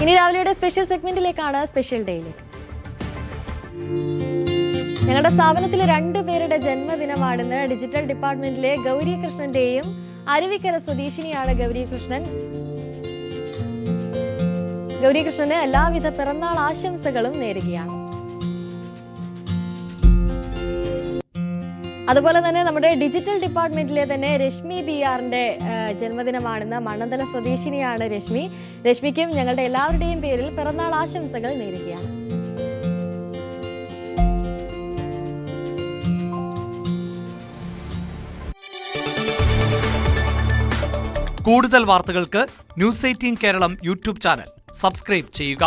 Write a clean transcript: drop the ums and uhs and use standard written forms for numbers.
ഇനി രാവിലെയുടെ special സെഗ്മെന്റിലേക്കാണ് special ഡേയിലേക്ക്. ഞങ്ങളുടെ സ്ഥാപനത്തിലെ 2 പേരുടെ ജന്മദിനമാണെന്ന് ഡിജിറ്റൽ ഡിപ്പാർട്ട്മെന്റിലെ ഗൗരികൃഷ്ണന്റെയും അരുവിക്കര സ്വദേശിനിയാണ് ഗൗരികൃഷ്ണന് എല്ലാവിധ പിറന്നാൾ ആശംസകളും നേരുകയാണ്. അതുപോലെ തന്നെ നമ്മുടെ ഡിജിറ്റൽ ഡിപ്പാർട്ട്മെന്റിലെ തന്നെ രശ്മി BRന്റെ ജന്മദിനമാണെന്ന് മണ്ണന്തല സ്വദേശിനിയാണ് രശ്മിക്കും ഞങ്ങളുടെ എല്ലാവരുടെയും പേരിൽ പിറന്നാൾ ആശംസകൾ നേരുകയാണ്. കൂടുതൽ വാർത്തകൾക്ക് news 18 Keralam YouTube channel subscribe ചെയ്യുക.